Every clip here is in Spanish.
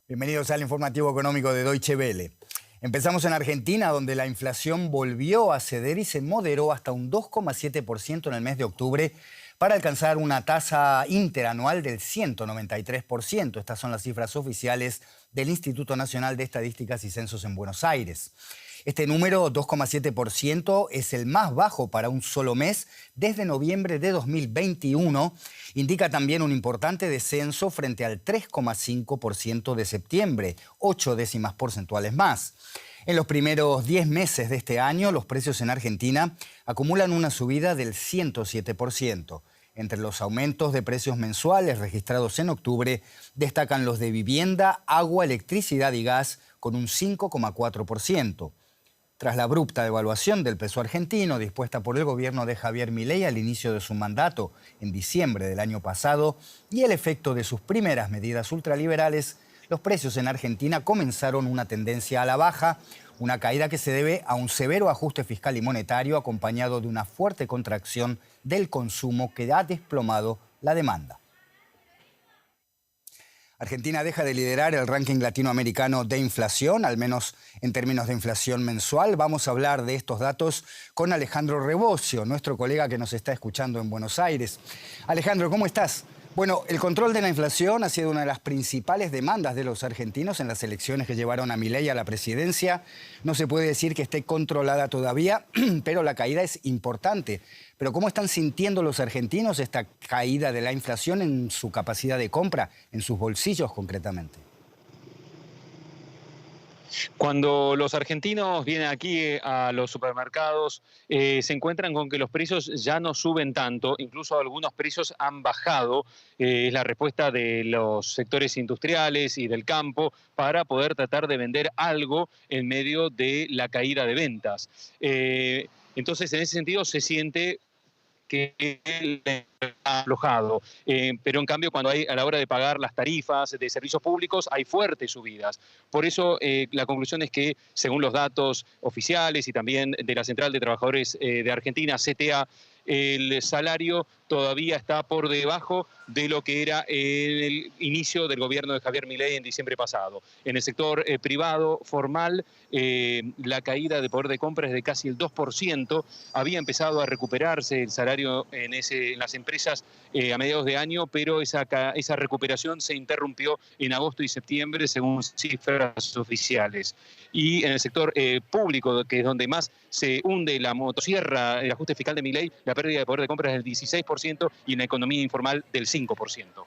Bienvenidos al informativo económico de Deutsche Welle. Empezamos en Argentina, donde la inflación volvió a ceder y se moderó hasta un 2,7% en el mes de octubre para alcanzar una tasa interanual del 193%. Estas son las cifras oficiales del Instituto Nacional de Estadísticas y Censos en Buenos Aires. Este número, 2,7%, es el más bajo para un solo mes desde noviembre de 2021. Indica también un importante descenso frente al 3,5% de septiembre, 8 décimas porcentuales más. En los primeros 10 meses de este año, los precios en Argentina acumulan una subida del 107%. Entre los aumentos de precios mensuales registrados en octubre, destacan los de vivienda, agua, electricidad y gas, con un 5,4%. Tras la abrupta devaluación del peso argentino dispuesta por el gobierno de Javier Milei al inicio de su mandato en diciembre del año pasado y el efecto de sus primeras medidas ultraliberales, los precios en Argentina comenzaron una tendencia a la baja, una caída que se debe a un severo ajuste fiscal y monetario acompañado de una fuerte contracción del consumo que ha desplomado la demanda. Argentina deja de liderar el ranking latinoamericano de inflación, al menos en términos de inflación mensual. Vamos a hablar de estos datos con Alejandro Rebosio, nuestro colega que nos está escuchando en Buenos Aires. Alejandro, ¿cómo estás? Bueno, el control de la inflación ha sido una de las principales demandas de los argentinos en las elecciones que llevaron a Milei a la presidencia. No se puede decir que esté controlada todavía, pero la caída es importante. Pero ¿cómo están sintiendo los argentinos esta caída de la inflación en su capacidad de compra, en sus bolsillos concretamente? Cuando los argentinos vienen aquí a los supermercados, se encuentran con que los precios ya no suben tanto, incluso algunos precios han bajado. Es la respuesta de los sectores industriales y del campo para poder tratar de vender algo en medio de la caída de ventas. Entonces, en ese sentido, se siente que él ha aflojado. Pero en cambio, cuando hay a la hora de pagar las tarifas de servicios públicos, hay fuertes subidas. Por eso, la conclusión es que, según los datos oficiales y también de la Central de Trabajadores de Argentina, CTA, el salario todavía está por debajo de lo que era el inicio del gobierno de Javier Milei en diciembre pasado. En el sector privado formal, la caída de poder de compra es de casi el 2%. Había empezado a recuperarse el salario en las empresas a mediados de año, pero esa recuperación se interrumpió en agosto y septiembre, según cifras oficiales. Y en el sector público, que es donde más se hunde la motosierra, el ajuste fiscal de Milei, la pérdida de poder de compra es del 16% y en la economía informal del 5%.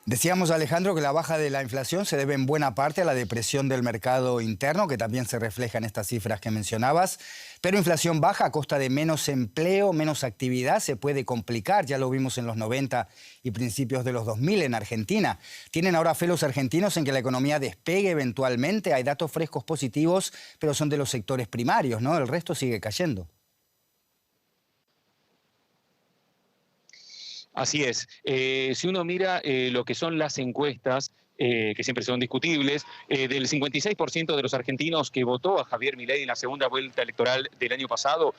Decíamos, Alejandro, que la baja de la inflación se debe en buena parte a la depresión del mercado interno, que también se refleja en estas cifras que mencionabas. Pero inflación baja a costa de menos empleo, menos actividad, se puede complicar. Ya lo vimos en los 90 y principios de los 2000 en Argentina. ¿Tienen ahora fe los argentinos en que la economía despegue eventualmente? Hay datos frescos positivos, pero son de los sectores primarios, ¿no? El resto sigue cayendo. Así es. Si uno mira lo que son las encuestas, que siempre son discutibles, del 56% de los argentinos que votó a Javier Milei en la segunda vuelta electoral del año pasado,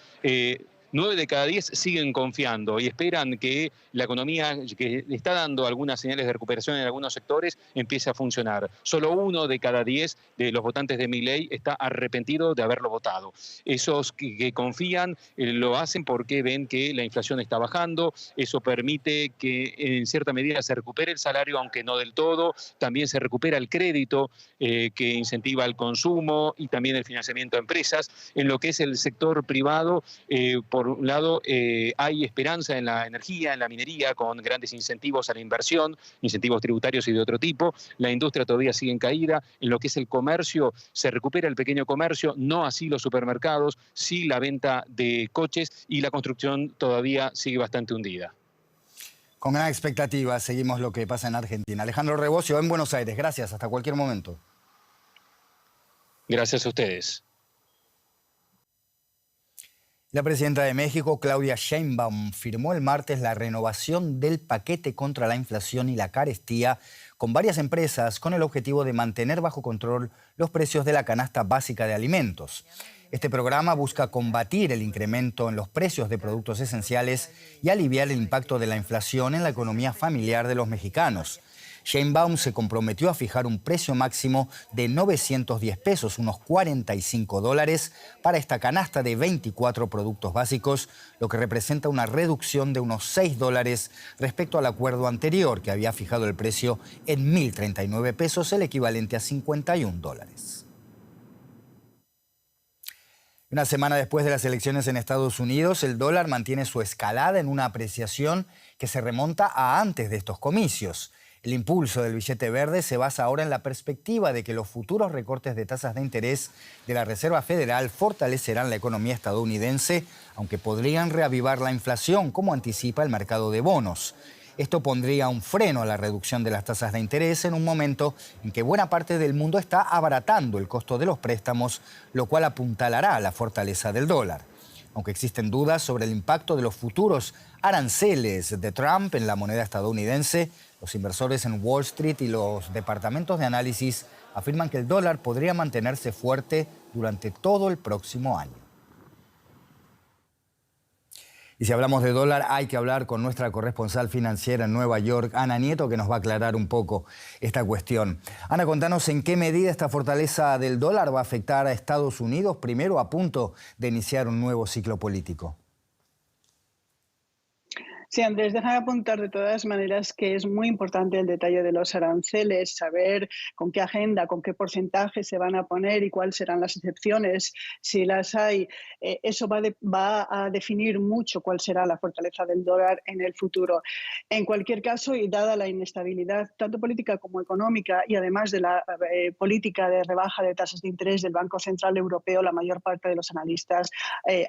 9 de cada 10 siguen confiando y esperan que la economía, que está dando algunas señales de recuperación en algunos sectores, empiece a funcionar. Solo 1 de cada 10 de los votantes de Milei está arrepentido de haberlo votado. Esos que confían lo hacen porque ven que la inflación está bajando, eso permite que en cierta medida se recupere el salario, aunque no del todo, también se recupera el crédito que incentiva el consumo y también el financiamiento a empresas. En lo que es el sector privado, por un lado, hay esperanza en la energía, en la minería, con grandes incentivos a la inversión, incentivos tributarios y de otro tipo. La industria todavía sigue en caída. En lo que es el comercio, se recupera el pequeño comercio, no así los supermercados, sí la venta de coches, y la construcción todavía sigue bastante hundida. Con gran expectativa seguimos lo que pasa en Argentina. Alejandro Rebosio, en Buenos Aires. Gracias, hasta cualquier momento. Gracias a ustedes. La presidenta de México, Claudia Sheinbaum, firmó el martes la renovación del paquete contra la inflación y la carestía con varias empresas con el objetivo de mantener bajo control los precios de la canasta básica de alimentos. Este programa busca combatir el incremento en los precios de productos esenciales y aliviar el impacto de la inflación en la economía familiar de los mexicanos. Sheinbaum se comprometió a fijar un precio máximo de 910 pesos, unos $45, para esta canasta de 24 productos básicos, lo que representa una reducción de unos $6 respecto al acuerdo anterior, que había fijado el precio en 1.039 pesos, el equivalente a $51. Una semana después de las elecciones en Estados Unidos, el dólar mantiene su escalada en una apreciación que se remonta a antes de estos comicios. El impulso del billete verde se basa ahora en la perspectiva de que los futuros recortes de tasas de interés de la Reserva Federal fortalecerán la economía estadounidense, aunque podrían reavivar la inflación, como anticipa el mercado de bonos. Esto pondría un freno a la reducción de las tasas de interés en un momento en que buena parte del mundo está abaratando el costo de los préstamos, lo cual apuntalará a la fortaleza del dólar. Aunque existen dudas sobre el impacto de los futuros aranceles de Trump en la moneda estadounidense, los inversores en Wall Street y los departamentos de análisis afirman que el dólar podría mantenerse fuerte durante todo el próximo año. Y si hablamos de dólar, hay que hablar con nuestra corresponsal financiera en Nueva York, Ana Nieto, que nos va a aclarar un poco esta cuestión. Ana, contanos en qué medida esta fortaleza del dólar va a afectar a Estados Unidos, primero a punto de iniciar un nuevo ciclo político. Sí, Andrés, déjame apuntar de todas maneras que es muy importante el detalle de los aranceles, saber con qué agenda, con qué porcentaje se van a poner y cuáles serán las excepciones, si las hay. Eso va a definir mucho cuál será la fortaleza del dólar en el futuro. En cualquier caso, y dada la inestabilidad tanto política como económica y además de la política de rebaja de tasas de interés del Banco Central Europeo, la mayor parte de los analistas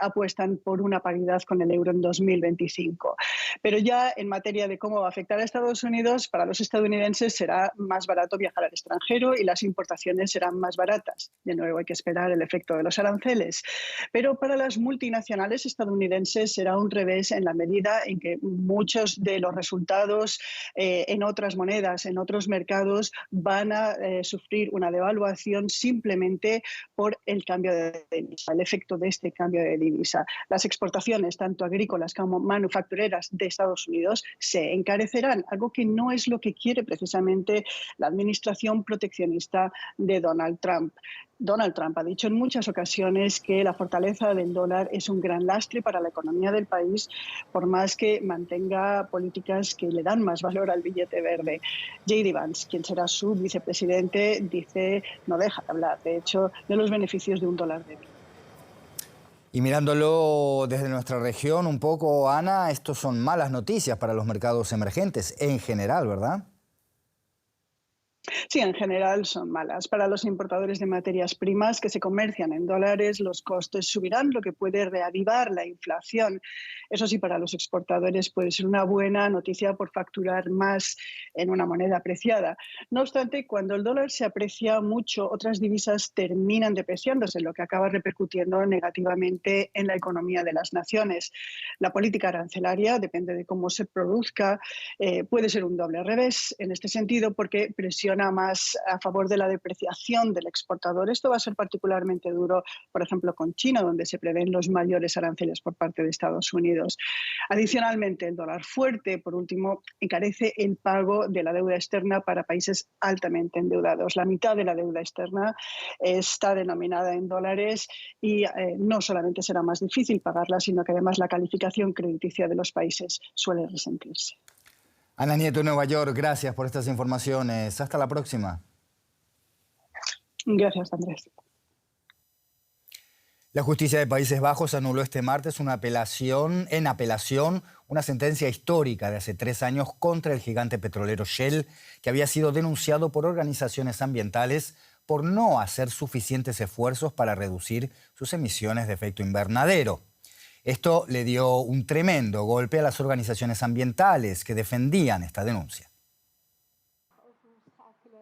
apuestan por una paridad con el euro en 2025. Pero ya en materia de cómo va a afectar a Estados Unidos, para los estadounidenses será más barato viajar al extranjero y las importaciones serán más baratas. De nuevo hay que esperar el efecto de los aranceles. Pero para las multinacionales estadounidenses será un revés en la medida en que muchos de los resultados en otras monedas, en otros mercados, van a sufrir una devaluación simplemente por el cambio de divisa, el efecto de este cambio de divisa. Las exportaciones, tanto agrícolas como manufactureras de Estados Unidos, se encarecerán, algo que no es lo que quiere precisamente la administración proteccionista de Donald Trump. Donald Trump ha dicho en muchas ocasiones que la fortaleza del dólar es un gran lastre para la economía del país, por más que mantenga políticas que le dan más valor al billete verde. J.D. Vance, quien será su vicepresidente, dice, no deja de hablar, de hecho, de los beneficios de un dólar débil. Y mirándolo desde nuestra región un poco, Ana, estos son malas noticias para los mercados emergentes en general, ¿verdad? Sí, en general son malas. Para los importadores de materias primas que se comercian en dólares, los costes subirán, lo que puede reavivar la inflación. Eso sí, para los exportadores puede ser una buena noticia por facturar más en una moneda apreciada. No obstante, cuando el dólar se aprecia mucho, otras divisas terminan depreciándose, lo que acaba repercutiendo negativamente en la economía de las naciones. La política arancelaria, depende de cómo se produzca, puede ser un doble revés en este sentido, porque presiona más a favor de la depreciación del exportador. Esto va a ser particularmente duro, por ejemplo, con China, donde se prevén los mayores aranceles por parte de Estados Unidos. Adicionalmente, el dólar fuerte, por último, encarece el pago de la deuda externa para países altamente endeudados. La mitad de la deuda externa está denominada en dólares y no solamente será más difícil pagarla, sino que además la calificación crediticia de los países suele resentirse. Ana Nieto, Nueva York, gracias por estas informaciones. Hasta la próxima. Gracias, Andrés. La justicia de Países Bajos anuló este martes una apelación una sentencia histórica de hace 3 años contra el gigante petrolero Shell, que había sido denunciado por organizaciones ambientales por no hacer suficientes esfuerzos para reducir sus emisiones de efecto invernadero. Esto le dio un tremendo golpe a las organizaciones ambientales que defendían esta denuncia.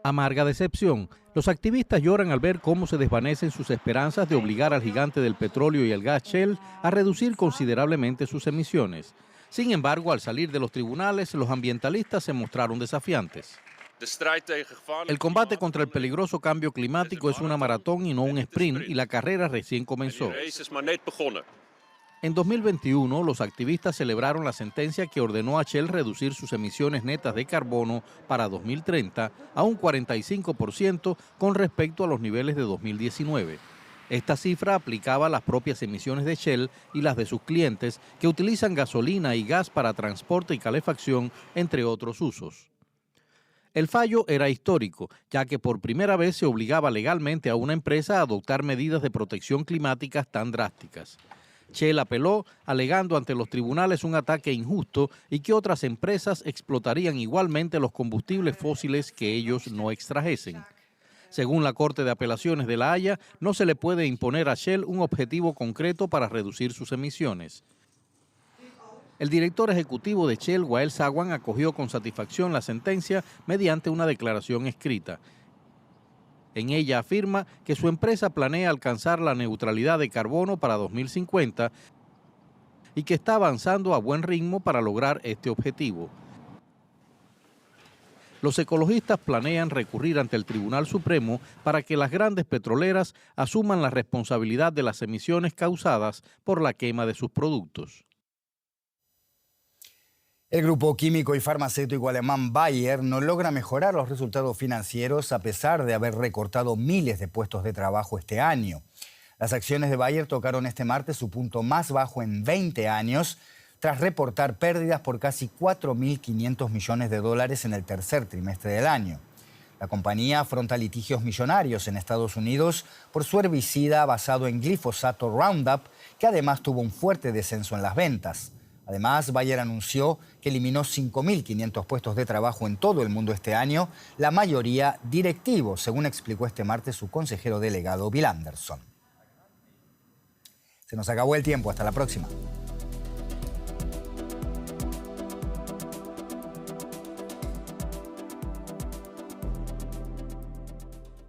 Amarga decepción. Los activistas lloran al ver cómo se desvanecen sus esperanzas de obligar al gigante del petróleo y el gas Shell a reducir considerablemente sus emisiones. Sin embargo, al salir de los tribunales, los ambientalistas se mostraron desafiantes. El combate contra el peligroso cambio climático es una maratón y no un sprint, y la carrera recién comenzó. En 2021, los activistas celebraron la sentencia que ordenó a Shell reducir sus emisiones netas de carbono para 2030 a un 45% con respecto a los niveles de 2019. Esta cifra aplicaba a las propias emisiones de Shell y las de sus clientes que utilizan gasolina y gas para transporte y calefacción, entre otros usos. El fallo era histórico, ya que por primera vez se obligaba legalmente a una empresa a adoptar medidas de protección climáticas tan drásticas. Shell apeló, alegando ante los tribunales un ataque injusto y que otras empresas explotarían igualmente los combustibles fósiles que ellos no extrajesen. Según la Corte de Apelaciones de La Haya, no se le puede imponer a Shell un objetivo concreto para reducir sus emisiones. El director ejecutivo de Shell, Wael Sawan, acogió con satisfacción la sentencia mediante una declaración escrita. En ella afirma que su empresa planea alcanzar la neutralidad de carbono para 2050 y que está avanzando a buen ritmo para lograr este objetivo. Los ecologistas planean recurrir ante el Tribunal Supremo para que las grandes petroleras asuman la responsabilidad de las emisiones causadas por la quema de sus productos. El grupo químico y farmacéutico alemán Bayer no logra mejorar los resultados financieros a pesar de haber recortado miles de puestos de trabajo este año. Las acciones de Bayer tocaron este martes su punto más bajo en 20 años, tras reportar pérdidas por casi 4.500 millones de dólares en el tercer trimestre del año. La compañía afronta litigios millonarios en Estados Unidos por su herbicida basado en glifosato Roundup, que además tuvo un fuerte descenso en las ventas. Además, Bayer anunció que eliminó 5.500 puestos de trabajo en todo el mundo este año, la mayoría directivos, según explicó este martes su consejero delegado Bill Anderson. Se nos acabó el tiempo, hasta la próxima.